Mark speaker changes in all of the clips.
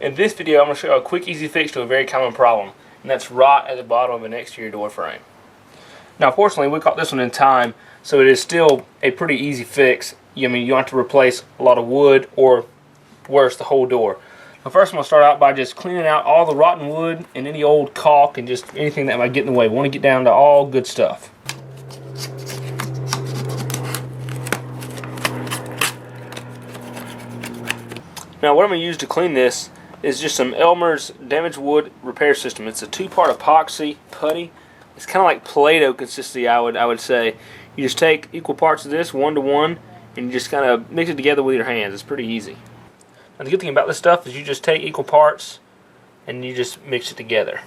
Speaker 1: In this video, I'm going to show you a quick, easy fix to a very common problem, and that's rot at the bottom of an exterior door frame. Now, fortunately, we caught this one in time, so it is still a pretty easy fix. You don't have to replace a lot of wood or, worse, the whole door. Now, first, I'm going to start out by just cleaning out all the rotten wood and any old caulk and just anything that might get in the way. We want to get down to all good stuff. Now, what I'm going to use to clean this is just some Elmer's damaged wood repair system. It's a two-part epoxy putty. It's kind of like Play-Doh consistency, I would say. You just take equal parts of this, 1-to-1, and you just kind of mix it together with your hands. It's pretty easy. Now, the good thing about this stuff is you just take equal parts and you just mix it together.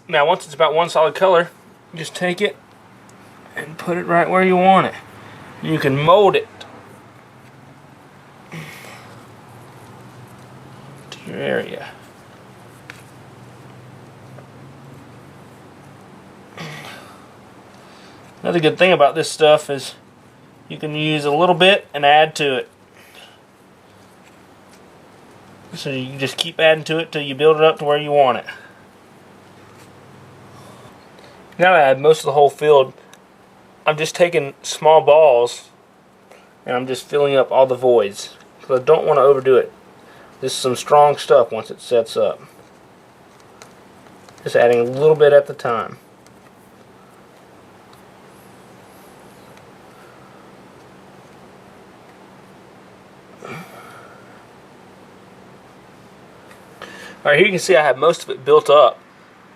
Speaker 1: Now, once it's about one solid color, you just take it and put it right where you want it. And you can mold it to your area. Another good thing about this stuff is you can use a little bit and add to it. So you can just keep adding to it till you build it up to where you want it. Now that I have most of the hole filled, I'm just taking small balls and I'm just filling up all the voids, because I don't want to overdo it. This is some strong stuff once it sets up. Just adding a little bit at the time. Alright, here you can see I have most of it built up,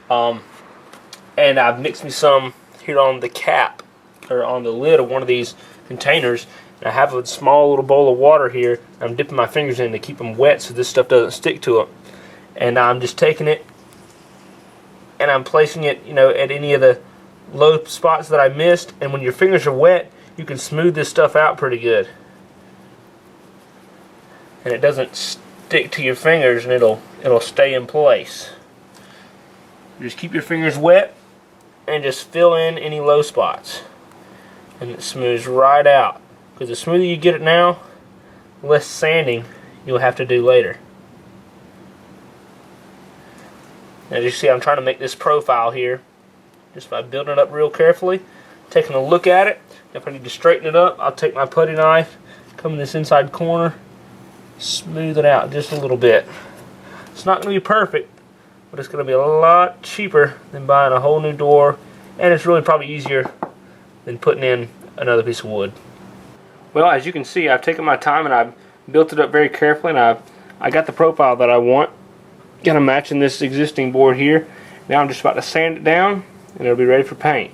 Speaker 1: and I've mixed me some here on the cap, or on the lid of one of these containers, and I have a small little bowl of water here. I'm dipping my fingers in to keep them wet so this stuff doesn't stick to them, and I'm just taking it and I'm placing it, at any of the low spots that I missed, and when your fingers are wet, you can smooth this stuff out pretty good, and it doesn't stick to your fingers, and it'll stay in place. Just keep your fingers wet and just fill in any low spots, and it smooths right out, because the smoother you get it now, the less sanding you'll have to do later. As you see, I'm trying to make this profile here just by building it up real carefully, taking a look at it. If I need to straighten it up, I'll take my putty knife, come in this inside corner, smooth it out just a little bit. It's not going to be perfect, but it's going to be a lot cheaper than buying a whole new door, and it's really probably easier than putting in another piece of wood. Well, as you can see, I've taken my time and I've built it up very carefully, and I got the profile that I want. Kind of matching this existing board here. Now I'm just about to sand it down, and it'll be ready for paint.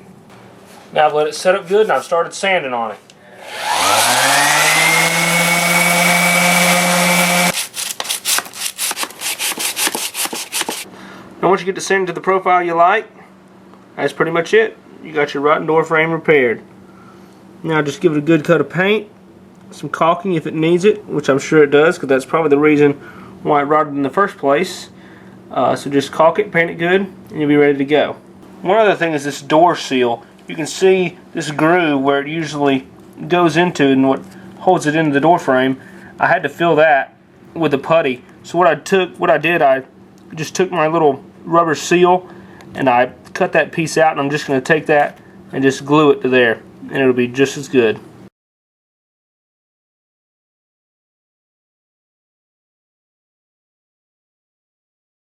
Speaker 1: Now I've let it set up good, and I've started sanding on it. Now once you get the sanding to the profile you like, that's pretty much it. You got your rotten door frame repaired. Now just give it a good coat of paint, some caulking if it needs it, which I'm sure it does, because that's probably the reason why it rotted in the first place. So just caulk it, paint it good, and you'll be ready to go. One other thing is this door seal. You can see this groove where it usually goes into and what holds it into the door frame. I had to fill that with a putty. So what I did, I just took my little rubber seal and I cut that piece out, and I'm just going to take that and just glue it to there, and it'll be just as good.